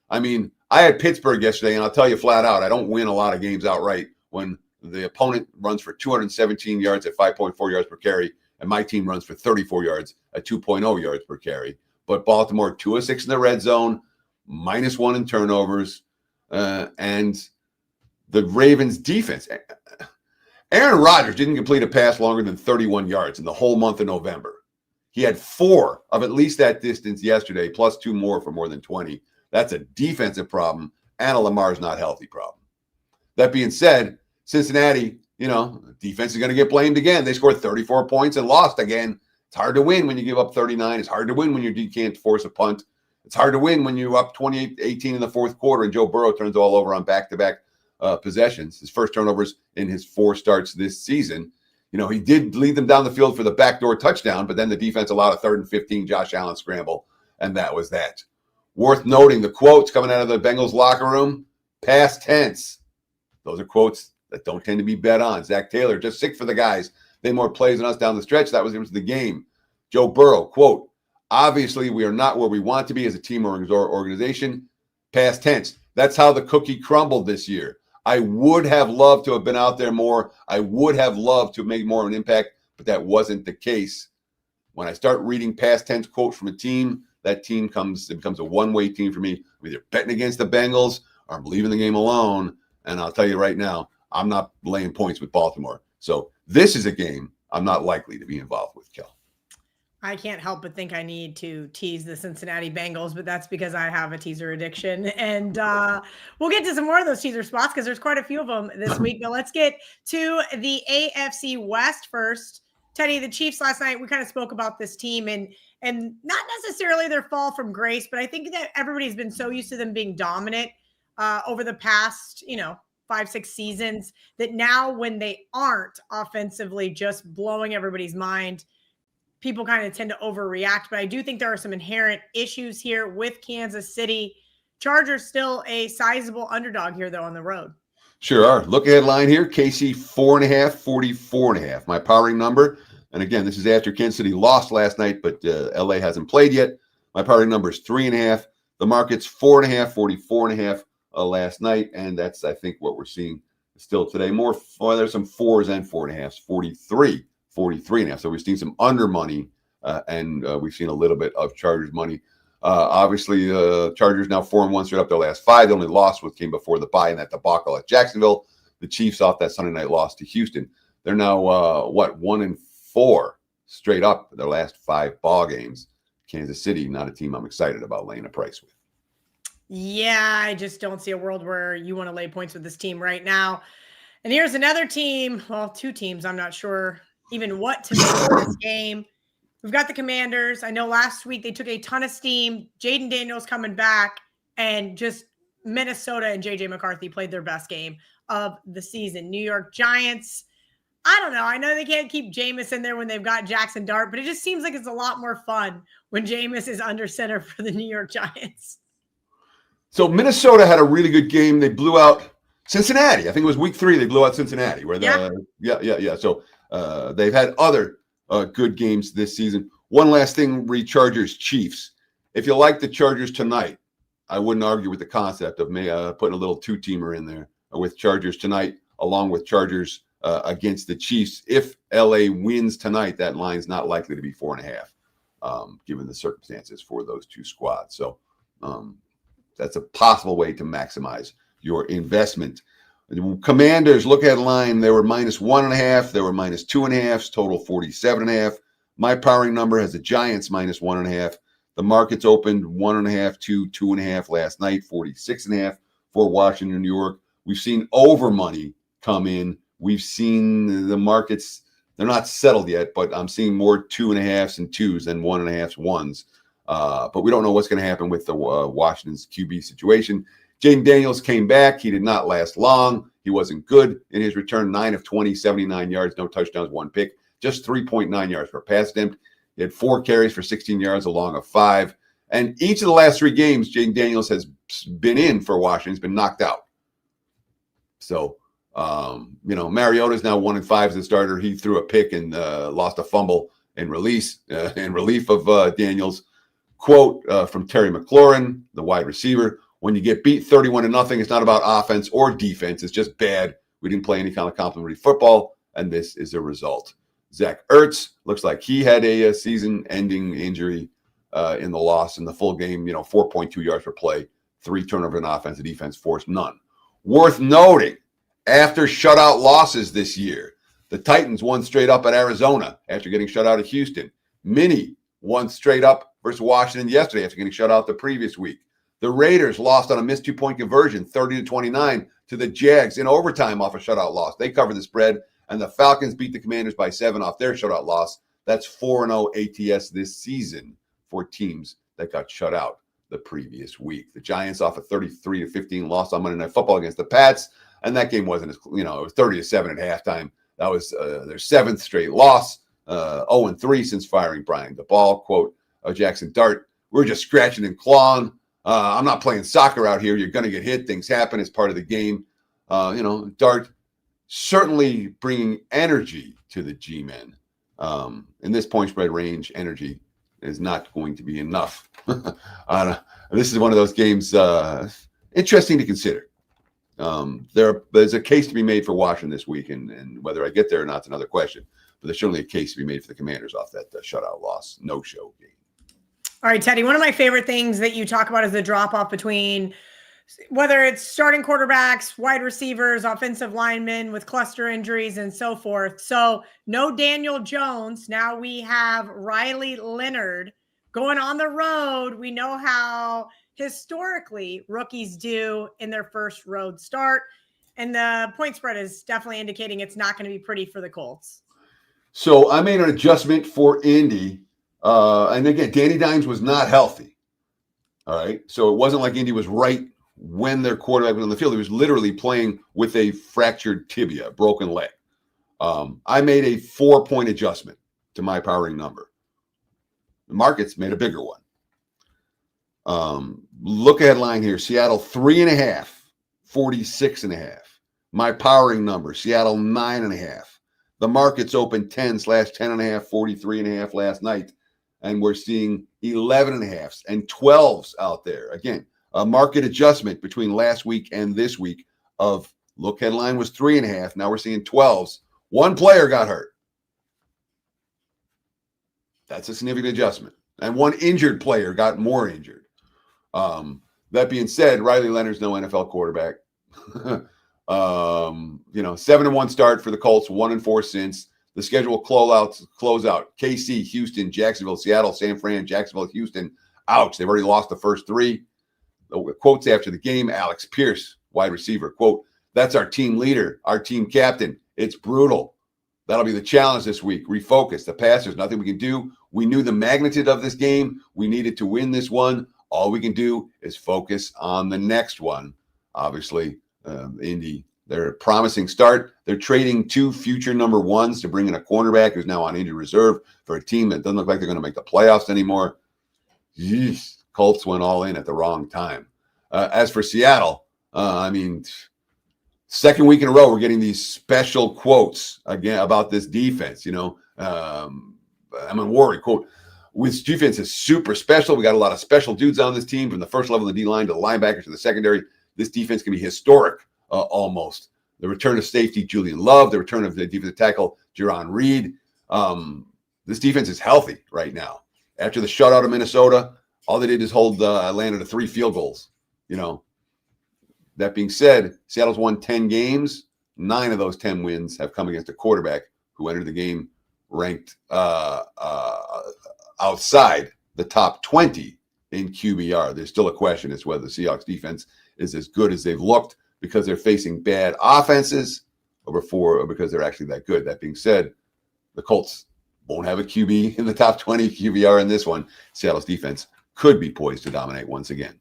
B: I mean, I had Pittsburgh yesterday, and I'll tell you flat out, I don't win a lot of games outright when the opponent runs for 217 yards at 5.4 yards per carry, and my team runs for 34 yards at 2.0 yards per carry. But Baltimore, 2 of 6 in the red zone, -1 in turnovers, and the Ravens defense. Aaron Rodgers didn't complete a pass longer than 31 yards in the whole month of November. He had 4 of at least that distance yesterday, plus 2 more for more than 20. That's a defensive problem and a Lamar's not healthy problem. That being said, Cincinnati, defense is going to get blamed again. They scored 34 points and lost again. It's hard to win when you give up 39. It's hard to win when you can't force a punt. It's hard to win when you're up 28-18 in the fourth quarter and Joe Burrow turns all over on back-to-back possessions. His first turnovers in his 4 starts this season. He did lead them down the field for the backdoor touchdown, but then the defense allowed a 3rd and 15 Josh Allen scramble, and that was that. Worth noting, the quotes coming out of the Bengals locker room, past tense. Those are quotes that don't tend to be bet on. Zach Taylor, just sick for the guys. They more plays than us down the stretch. That was the game. Joe Burrow, quote, obviously we are not where we want to be as a team or organization. Past tense. That's how the cookie crumbled this year. I would have loved to have been out there more. I would have loved to make more of an impact, but that wasn't the case. When I start reading past tense quotes from a team, that team becomes a one-way team for me. I'm either betting against the Bengals or I'm leaving the game alone. And I'll tell you right now, I'm not laying points with Baltimore. So this is a game I'm not likely to be involved with, Kel.
A: I can't help but think I need to tease the Cincinnati Bengals, but that's because I have a teaser addiction. And we'll get to some more of those teaser spots because there's quite a few of them this week. But let's get to the AFC West first. Teddy, the Chiefs last night, we kind of spoke about this team and not necessarily their fall from grace, but I think that everybody's been so used to them being dominant over the past, 5-6 seasons that now when they aren't offensively just blowing everybody's mind, people kind of tend to overreact. But I do think there are some inherent issues here with Kansas City. Chargers still a sizable underdog here, though, on the road.
B: Sure are. Look ahead line here. KC 4.5, 44.5. My powering number. And again, this is after Kansas City lost last night, but LA hasn't played yet. My powering number is 3.5. The market's 4.5, 44.5 last night. And that's, I think, what we're seeing still today. There's some 4s and 4.5s, 43.5. So we've seen some under money and we've seen a little bit of Chargers money. Obviously, Chargers now 4-1 straight up their last 5. The only loss came before the bye in that debacle at Jacksonville. The Chiefs off that Sunday night loss to Houston. They're now 1-4 straight up their last 5 ball games. Kansas City, not a team I'm excited about laying a price with.
A: Yeah, I just don't see a world where you want to lay points with this team right now. And here's another team. Well, 2 teams. I'm not sure even what to make of this game. We've got the Commanders. I know last week they took a ton of steam. Jaden Daniels coming back, and just Minnesota and J.J. McCarthy played their best game of the season. New York Giants, I don't know. I know they can't keep Jameis in there when they've got Jackson Dart, but it just seems like it's a lot more fun when Jameis is under center for the New York Giants.
B: So Minnesota had a really good game. They blew out Cincinnati. I think it was week 3 they blew out Cincinnati. Yeah. So they've had other good games this season. One last thing, Chargers Chiefs. If you like the Chargers tonight, I wouldn't argue with the concept of putting a little 2-teamer in there with Chargers tonight, along with Chargers against the Chiefs. If LA wins tonight, that line's not likely to be 4.5, given the circumstances for those 2 squads. So that's a possible way to maximize your investment. Commanders, look at line. They were -1.5. They were -2.5. Total 47.5. My powering number has the Giants -1.5. The markets opened 1.5 to 2.5 last night. 46.5 for Washington, New York. We've seen over money come in. We've seen the markets. They're not settled yet, but I'm seeing more 2.5s and 2s than 1.5s, 1s. But we don't know what's going to happen with the Washington's QB situation. Jaden Daniels came back. He did not last long. He wasn't good in his return. 9 of 20, 79 yards, no touchdowns, 1 pick, just 3.9 yards per pass attempt. He had 4 carries for 16 yards, along of 5. And each of the last 3 games, Jaden Daniels has been in for Washington. He's been knocked out. So, Mariota's now 1-5 as a starter. He threw a pick and lost a fumble in relief of Daniels. Quote from Terry McLaurin, the wide receiver: when you get beat 31-0, it's not about offense or defense. It's just bad. We didn't play any kind of complimentary football, and this is a result. Zach Ertz looks like he had a season-ending injury in the loss in the full game. 4.2 yards per play, 3 turnovers in offense. The defense forced none. Worth noting, after shutout losses this year, the Titans won straight up at Arizona after getting shut out at Houston. Minnie won straight up versus Washington yesterday after getting shut out the previous week. The Raiders lost on a missed 2-point conversion, 30-29, to the Jags in overtime off a shutout loss. They covered the spread, and the Falcons beat the Commanders by 7 off their shutout loss. That's 4-0 ATS this season for teams that got shut out the previous week. The Giants off a 33-15 loss on Monday Night Football against the Pats, and that game wasn't as, it was 30-7 at halftime. That was their seventh straight loss, 0-3 since firing Brian DeBall. Quote, Jackson Dart, we're just scratching and clawing. I'm not playing soccer out here. You're going to get hit. Things happen. It's part of the game. Dart certainly bringing energy to the G-men. In this point spread range, energy is not going to be enough. This is one of those games interesting to consider. There's a case to be made for Washington this week, and whether I get there or not is another question. But there's certainly a case to be made for the Commanders off that shutout loss, no-show game.
A: All right, Teddy, one of my favorite things that you talk about is the drop-off between whether it's starting quarterbacks, wide receivers, offensive linemen with cluster injuries and so forth. So no Daniel Jones. Now we have Riley Leonard going on the road. We know how historically rookies do in their first road start. And the point spread is definitely indicating it's not going to be pretty for the Colts.
B: So I made an adjustment for Indy. And again, Danny Dimes was not healthy. All right. So it wasn't like Indy was right when their quarterback was on the field. He was literally playing with a fractured tibia, broken leg. I made a 4-point adjustment to my powering number. The markets made a bigger one. Look ahead line here. Seattle 3.5, 46.5. My powering number, Seattle 9.5. The markets opened 10/10.5, 43.5 last night. And we're seeing 11.5s and 12s out there. Again, a market adjustment between last week and this week of look headline was 3.5. Now we're seeing 12s. One player got hurt. That's a significant adjustment. And one injured player got more injured. That being said, Riley Leonard's no NFL quarterback. 7-1 start for the Colts, 1-4 since. The schedule close out. KC, Houston, Jacksonville, Seattle, San Fran, Jacksonville, Houston. Ouch. They've already lost the first 3. The quotes after the game, Alex Pierce, wide receiver, quote, that's our team leader, our team captain. It's brutal. That'll be the challenge this week. Refocus. The pass, there's nothing we can do. We knew the magnitude of this game. We needed to win this one. All we can do is focus on the next one. Obviously, Indy, they're a promising start. They're trading 2 future number 1s to bring in a cornerback who's now on injured reserve for a team that doesn't look like they're going to make the playoffs anymore. Yeesh. Colts went all in at the wrong time. As for Seattle, second week in a row, we're getting these special quotes again about this defense. I'm worried. Quote, which defense is super special. We got a lot of special dudes on this team from the first level of the D-line to the linebackers to the secondary. This defense can be historic almost. The return of safety, Julian Love, the return of the defensive tackle, Jerron Reed. This defense is healthy right now. After the shutout of Minnesota, all they did is hold Atlanta to 3 field goals. That being said, Seattle's won 10 games. 9 of those 10 wins have come against a quarterback who entered the game ranked outside the top 20 in QBR. There's still a question as to whether the Seahawks defense is as good as they've looked because they're facing bad offenses or because they're actually that good. That being said, the Colts won't have a QB in the top 20 QBR in this one. Seattle's defense could be poised to dominate once again.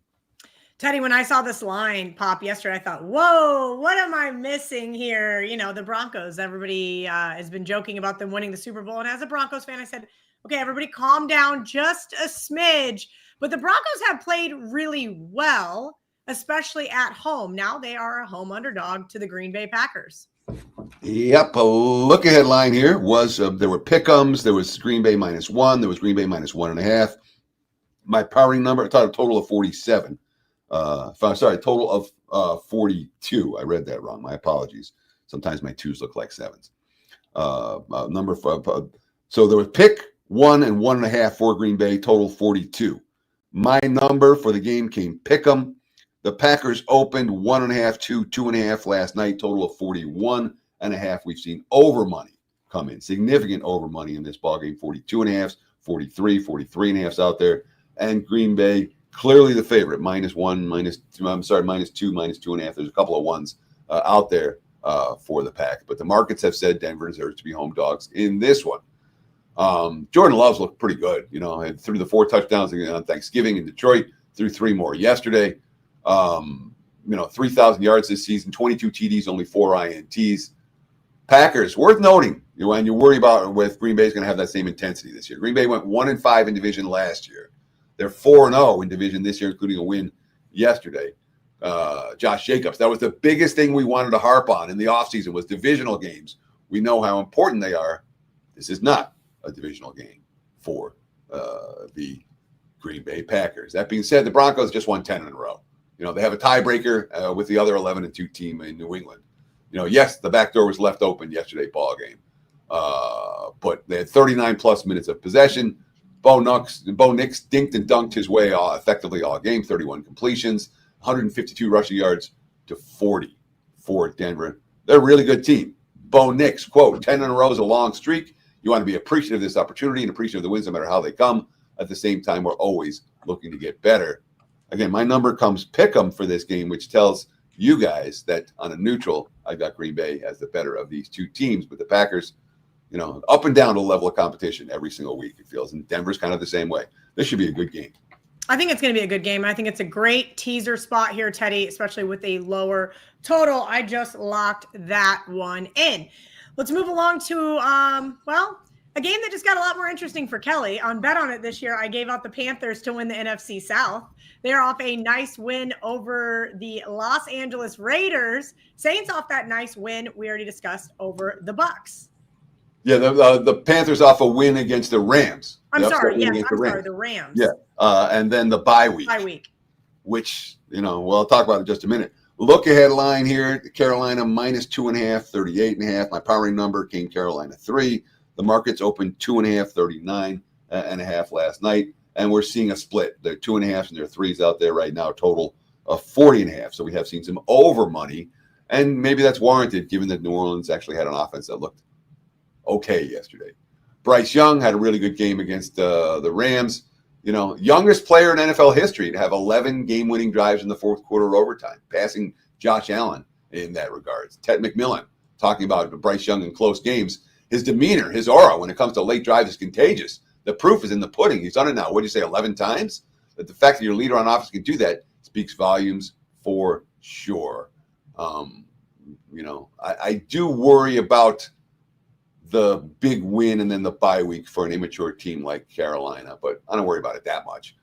A: Teddy, when I saw this line pop yesterday, I thought, whoa, what am I missing here? The Broncos, everybody has been joking about them winning the Super Bowl. And as a Broncos fan, I said, okay, everybody calm down just a smidge. But the Broncos have played really well, especially at home. Now they are a home underdog to the Green Bay Packers.
B: Yep. A look ahead line here was there were pick'ems. There was Green Bay -1. There was Green Bay -1.5. My powering number, I thought a total of 47. Total of 42. I read that wrong. My apologies. Sometimes my 2s look like 7s. So there was pick 1 and 1.5 for Green Bay, total 42. My number for the game came pick'em. The Packers opened 1.5, 2.5 last night, total of 41.5. We've seen over money come in, significant over money in this ballgame, 42.5, 43, 43.5 out there. And Green Bay, clearly the favorite, -1, -2, -2.5. There's a couple of ones out there for the Pack. But the markets have said Denver deserves to be home dogs in this one. Jordan Love's looked pretty good. And threw the 4 touchdowns on Thanksgiving in Detroit, threw 3 more yesterday. 3,000 yards this season, 22 TDs, only 4 INTs. Packers, worth noting, when you worry about with Green Bay is going to have that same intensity this year. Green Bay went 1-5 in division last year. They're 4-0 in division this year, including a win yesterday. Josh Jacobs, that was the biggest thing we wanted to harp on in the offseason was divisional games. We know how important they are. This is not a divisional game for the Green Bay Packers. That being said, the Broncos just won 10 in a row. They have a tiebreaker with the other 11-2 team in New England. Yes, the back door was left open yesterday ball game. But they had 39-plus minutes of possession. Bo Nix dinked and dunked his way effectively all game, 31 completions, 152 rushing yards to 40 for Denver. They're a really good team. Bo Nix, quote, 10 in a row is a long streak. You want to be appreciative of this opportunity and appreciative of the wins no matter how they come. At the same time, we're always looking to get better. Again, my number comes pick 'em for this game, which tells you guys that on a neutral, I got Green Bay as the better of these two teams. But the Packers, up and down to the level of competition every single week, it feels. And Denver's kind of the same way. This should be a good game.
A: I think it's going to be a good game. I think it's a great teaser spot here, Teddy, especially with a lower total. I just locked that one in. Let's move along to, a game that just got a lot more interesting for Kelly. On Bet On It this year, I gave out the Panthers to win the NFC South. They're off a nice win over the Los Angeles Raiders. Saints off that nice win we already discussed over the Bucs.
B: Yeah, the Panthers off a win against the Rams.
A: The Rams.
B: Yeah, and then the bye week. Which, I'll talk about in just a minute. Look ahead line here, Carolina minus 2.5, 38.5. My powering number came Carolina 3. The markets opened 2.5, 39.5 last night. And we're seeing a split. There are 2.5s and there are 3s out there right now, total of 40.5. So we have seen some over money. And maybe that's warranted given that New Orleans actually had an offense that looked okay yesterday. Bryce Young had a really good game against the Rams. Youngest player in NFL history to have 11 game-winning drives in the fourth quarter overtime, passing Josh Allen in that regards. Ted McMillan talking about Bryce Young in close games. His demeanor, his aura when it comes to late drives is contagious. The proof is in the pudding. He's done it now. What did you say, 11 times? But the fact that your leader on offense can do that speaks volumes for sure. I do worry about the big win and then the bye week for an immature team like Carolina, but I don't worry about it that much.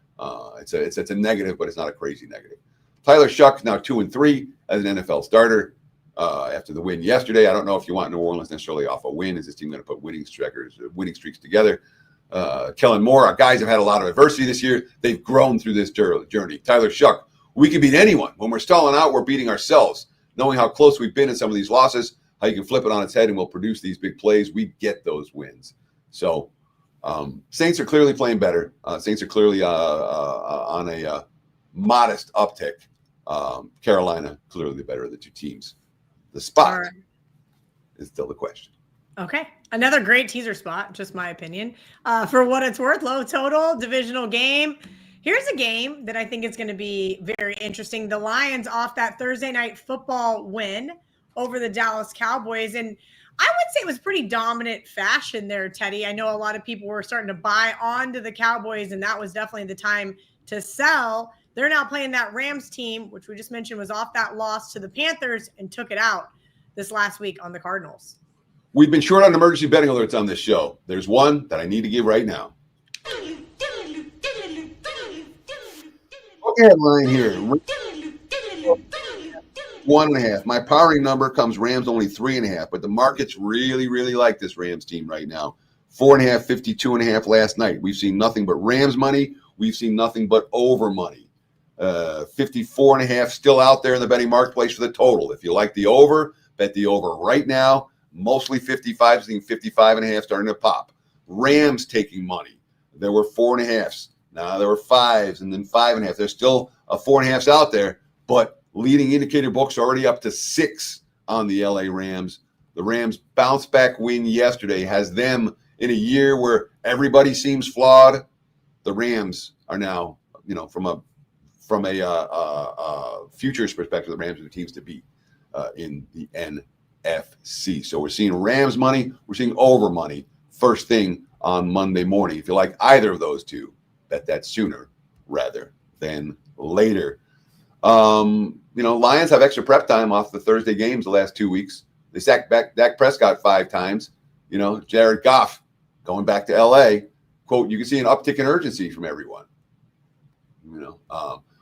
B: It's a negative, but it's not a crazy negative. Tyler Shuck now 2-3 as an NFL starter after the win yesterday. I don't know if you want New Orleans necessarily off a win. Is this team going to put winning streaks together? Kellen Moore, our guys have had a lot of adversity this year. They've grown through this journey. Tyler Shuck, we can beat anyone. When we're stalling out, we're beating ourselves. Knowing how close we've been in some of these losses, how you can flip it on its head and we'll produce these big plays, we get those wins. So Saints are clearly playing better. Saints are clearly on a modest uptick. Carolina, clearly the better of the two teams. The spot is still the question.
A: Okay. Another great teaser spot, just my opinion. For what it's worth, low total, divisional game. Here's a game that I think is going to be very interesting. The Lions off that Thursday night football win over the Dallas Cowboys. And I would say it was pretty dominant fashion there, Teddy. I know a lot of people were starting to buy onto the Cowboys, and that was definitely the time to sell. They're now playing that Rams team, which we just mentioned was off that loss to the Panthers and took it out this last week on the Cardinals.
B: We've been short on emergency betting alerts on this show. There's one that I need to give right now. Okay, line here. 1.5. My powering number comes Rams only 3.5, but the markets really, really like this Rams team right now. 4.5, 52.5 last night. We've seen nothing but Rams money. We've seen nothing but over money. 54.5 still out there in the betting marketplace for the total. If you like the over, bet the over right now. Mostly 55, seeing 55.5 starting to pop. Rams taking money. There were 4.5s. Now there were 5s and then 5.5. There's still a 4.5s out there, but leading indicator books already up to 6 on the LA Rams. The Rams bounce back win yesterday has them in a year where everybody seems flawed. The Rams are now, from a futures perspective, the Rams are the teams to beat in the NFC. So we're seeing Rams money. We're seeing over money first thing on Monday morning. If you like either of those two, bet that sooner rather than later. Lions have extra prep time off the Thursday games the last 2 weeks. They sacked Dak Prescott 5 times. Jared Goff going back to L.A. Quote, you can see an uptick in urgency from everyone.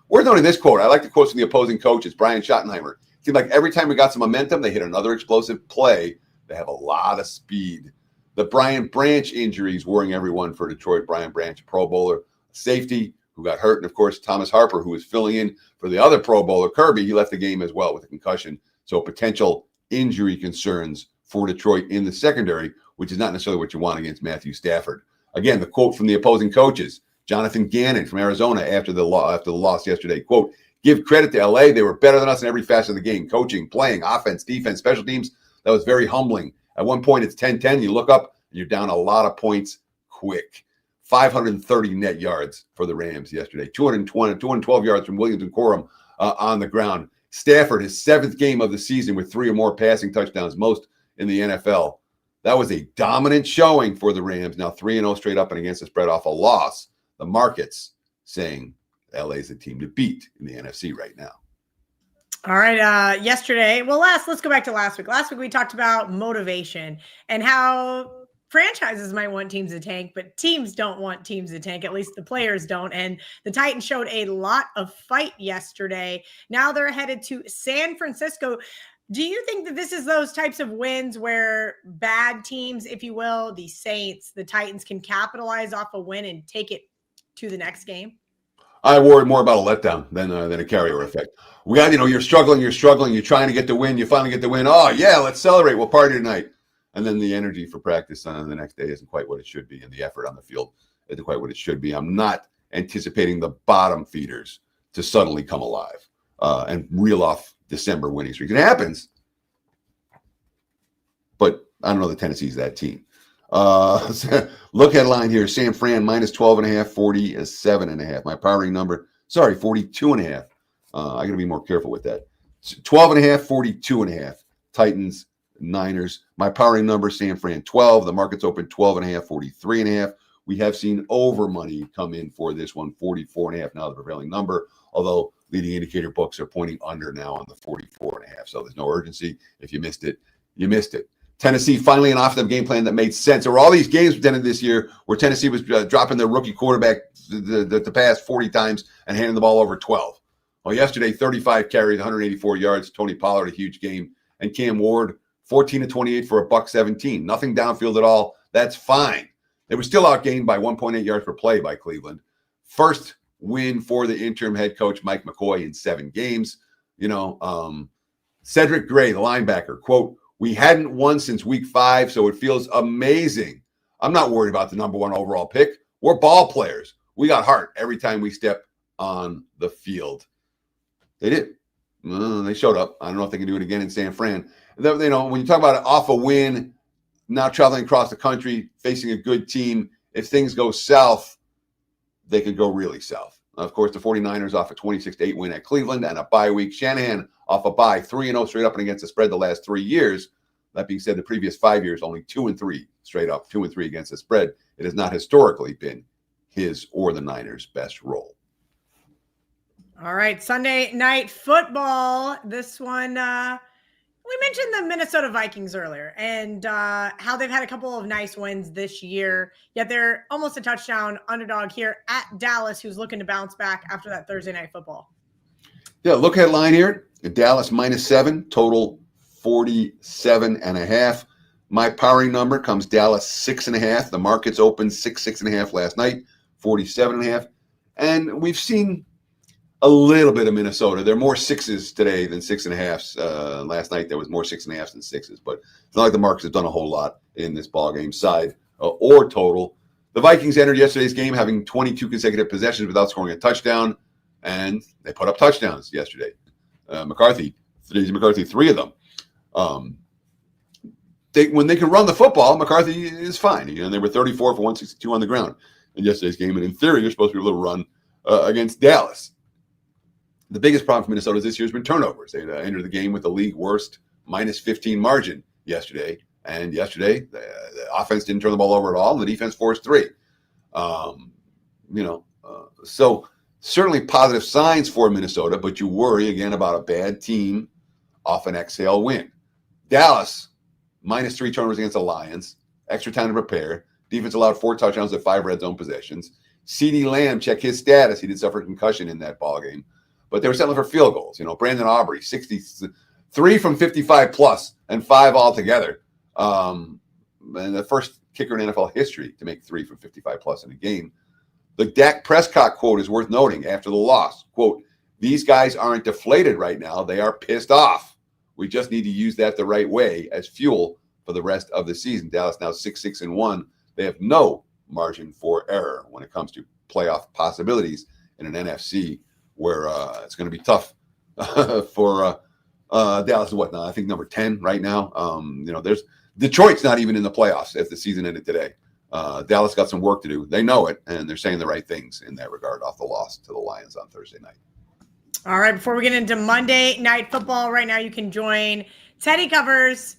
B: Worth noting this quote. I like the quotes from the opposing coaches. Brian Schottenheimer. It seemed like every time we got some momentum, they hit another explosive play. They have a lot of speed. The Brian Branch injury is worrying everyone for Detroit. Brian Branch, Pro Bowler, safety, who got hurt. And, of course, Thomas Harper, who was filling in for the other Pro Bowler, Kirby. He left the game as well with a concussion. So potential injury concerns for Detroit in the secondary, which is not necessarily what you want against Matthew Stafford. Again, the quote from the opposing coaches, Jonathan Gannon from Arizona after the loss yesterday, quote, give credit to LA. They were better than us in every facet of the game, coaching, playing, offense, defense, special teams. That was very humbling. At one point, it's 10-10. You look up, and you're down a lot of points quick. 530 net yards for the Rams yesterday. 212 yards from Williams and Corum on the ground. Stafford, his 7th game of the season with 3 or more passing touchdowns, most in the NFL. That was a dominant showing for the Rams. Now 3-0 straight up and against the spread off a loss. The market's saying LA's the team to beat in the NFC right now.
A: All right. Yesterday, let's go back to last week. Last week we talked about motivation and how franchises might want teams to tank, but teams don't want teams to tank. At least the players don't. And the Titans showed a lot of fight yesterday. Now they're headed to San Francisco. Do you think that this is those types of wins where bad teams, if you will, the Saints, the Titans, can capitalize off a win and take it to the next game?
B: I worry more about a letdown than a carryover effect. We got, you're struggling, you're trying to get the win, you finally get the win. Oh, yeah, let's celebrate. We'll party tonight. And then the energy for practice on the next day isn't quite what it should be, and the effort on the field isn't quite what it should be. I'm not anticipating the bottom feeders to suddenly come alive and reel off December winning streaks. It happens, but I don't know that Tennessee's that team. Look headline here, San Fran minus 12.5, 40 is 7.5. My powering number, 42.5. I got to be more careful with that. 12.5, 42.5. Titans, Niners. My powering number, San Fran 12. The market's open 12.5, 43.5. We have seen over money come in for this one, 44.5 now the prevailing number, although leading indicator books are pointing under now on the 44.5. So there's no urgency. If you missed it, you missed it. Tennessee finally an offensive game plan that made sense. There were all these games presented this year where Tennessee was dropping their rookie quarterback the pass 40 times and handing the ball over 12. Well, yesterday, 35 carries, 184 yards. Tony Pollard, a huge game. And Cam Ward, 14-28 for $117. Nothing downfield at all. That's fine. They were still outgained by 1.8 yards per play by Cleveland. First win for the interim head coach, Mike McCoy, in 7 games. Cedric Gray, the linebacker, quote, we hadn't won since week 5, so it feels amazing. I'm not worried about the number 1 overall pick. We're ball players. We got heart every time we step on the field. They did. They showed up. I don't know if they can do it again in San Fran. When you talk about it off a win, now traveling across the country, facing a good team, if things go south, they could go really south. Of course, the 49ers off a 26-8 win at Cleveland and a bye week. Shanahan off a bye, 3-0 straight up and against the spread the last 3 years. That being said, the previous 5 years, only 2-3 straight up, 2-3 against the spread. It has not historically been his or the Niners' best role.
A: All right, Sunday Night Football. This one, we mentioned the Minnesota Vikings earlier and how they've had a couple of nice wins this year, yet they're almost a touchdown underdog here at Dallas, who's looking to bounce back after that Thursday Night Football.
B: Yeah, look headline here. Dallas -7, total 47.5. My powering number comes Dallas 6.5. The market's open 6.5 last night, 47.5. And we've seen a little bit of Minnesota. There are more 6s today than 6.5s. Last night there was more 6.5s than 6s, but it's not like the markets have done a whole lot in this ball game side or total. The Vikings entered yesterday's game having 22 consecutive possessions without scoring a touchdown, and they put up touchdowns yesterday. McCarthy, 3 of them. When they can run the football, McCarthy is fine. They were 34 for 162 on the ground in yesterday's game, and in theory, you're supposed to be able to run against Dallas. The biggest problem for Minnesota this year has been turnovers. They entered the game with the league worst -15 margin yesterday, And yesterday, the offense didn't turn the ball over at all, and the defense forced 3. So certainly positive signs for Minnesota, but you worry again about a bad team off an exhale win. Dallas, -3 turnovers against the Lions, extra time to prepare. Defense allowed 4 touchdowns at 5 red zone possessions. CeeDee Lamb, check his status. He did suffer a concussion in that ball game, but they were settling for field goals. Brandon Aubrey, 63 from 55 plus and 5 altogether. And the first kicker in NFL history to make 3 from 55 plus in a game. The Dak Prescott quote is worth noting after the loss. Quote, "These guys aren't deflated right now. They are pissed off. We just need to use that the right way as fuel for the rest of the season." Dallas now 6-6-1. They have no margin for error when it comes to playoff possibilities in an NFC where it's going to be tough for Dallas. What now? I think number 10 right now. There's Detroit's not even in the playoffs if the season ended today. Dallas got some work to do. They know it, and they're saying the right things in that regard off the loss to the Lions on Thursday night.
A: All right, before we get into Monday Night Football, right now you can join Teddy Covers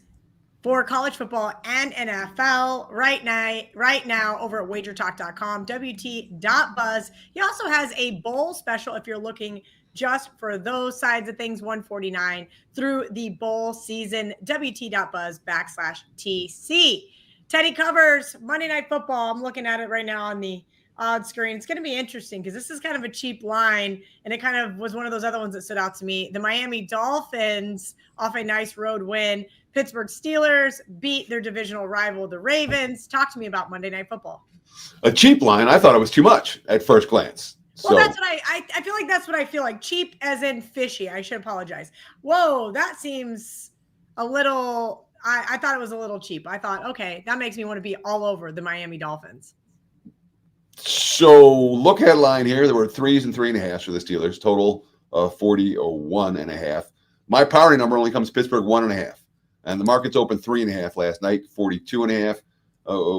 A: for college football and NFL right now over at WagerTalk.com, WT.buzz. He also has a bowl special if you're looking just for those sides of things, $149 through the bowl season, WT.buzz/TC. Teddy Covers, Monday Night Football. I'm looking at it right now on the odd screen. It's going to be interesting because this is kind of a cheap line, and it kind of was one of those other ones that stood out to me. The Miami Dolphins off a nice road win. Pittsburgh Steelers beat their divisional rival, the Ravens. Talk to me about Monday Night Football.
B: A cheap line. I thought it was too much at first glance.
A: Well, that's what I feel like. That's what I feel like. Cheap as in fishy. I should apologize. Whoa, that seems a little. I thought it was a little cheap. I thought, okay, that makes me want to be all over the Miami Dolphins.
B: So look at line here. There were 3s and 3.5 for the Steelers. Total 41.5. My power number only comes Pittsburgh 1.5. And the markets opened 3.5 last night, 42.5.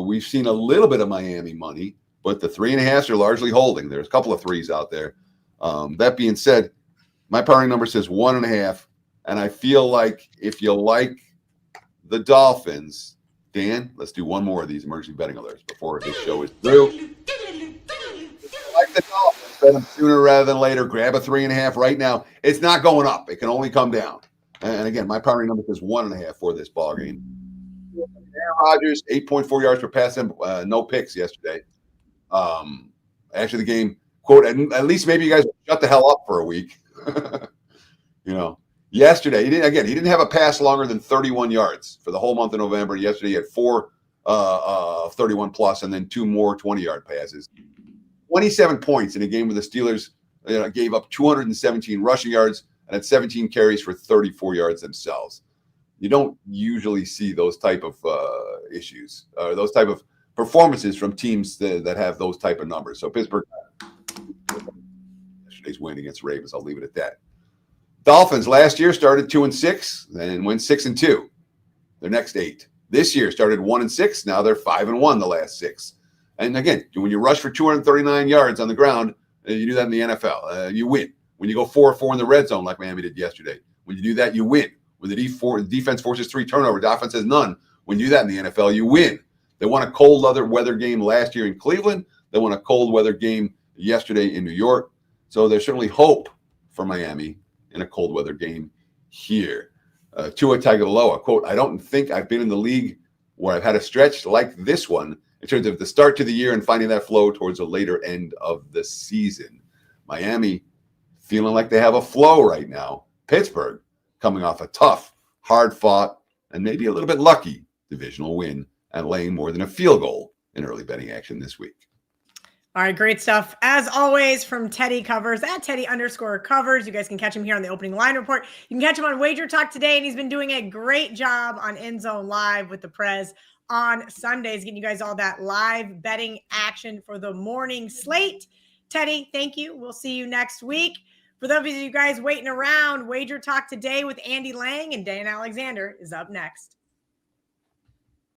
B: We've seen a little bit of Miami money, but the 3.5s are largely holding. There's a couple of 3s out there. That being said, my powering number says 1.5. And I feel like if you like the Dolphins, Dan, let's do one more of these emergency betting alerts before this show is through. Like the Dolphins, bet them sooner rather than later. Grab a 3.5 right now. It's not going up. It can only come down. And again, my powering number is 1.5 for this ball game. Aaron Rodgers, 8.4 yards per pass, no picks yesterday. After the game, quote, at least maybe you guys shut the hell up for a week. Yesterday, he didn't have a pass longer than 31 yards for the whole month of November. Yesterday, he had 4 31 plus and then 2 more 20-yard passes. 27 points in a game where the Steelers gave up 217 rushing yards and had 17 carries for 34 yards themselves. You don't usually see those type of issues, those type of performances from teams that have those type of numbers. So Pittsburgh, yesterday's win against the Ravens, I'll leave it at that. Dolphins last year started 2-6 and went 6-2. Their next 8. This year started 1-6. Now they're 5-1 the last 6. And again, when you rush for 239 yards on the ground, you do that in the NFL. You win. When you go 4-4 in the red zone like Miami did yesterday, when you do that, you win. When the defense forces 3 turnovers, the offense has none. When you do that in the NFL, you win. They won a cold weather game last year in Cleveland. They won a cold weather game yesterday in New York. So there's certainly hope for Miami in a cold weather game here. Tua Tagovailoa, quote, "I don't think I've been in the league where I've had a stretch like this one in terms of the start to the year and finding that flow towards the later end of the season." Miami feeling like they have a flow right now. Pittsburgh coming off a tough, hard-fought, and maybe a little bit lucky divisional win and laying more than a field goal in early betting action this week.
A: All right, great stuff. As always, from Teddy Covers, at Teddy_Covers. You guys can catch him here on the opening line report. You can catch him on Wager Talk today, and he's been doing a great job on End Zone Live with the Prez on Sundays, getting you guys all that live betting action for the morning slate. Teddy, thank you. We'll see you next week. For those of you guys waiting around, Wager Talk today with Andy Lang and Dan Alexander is up next.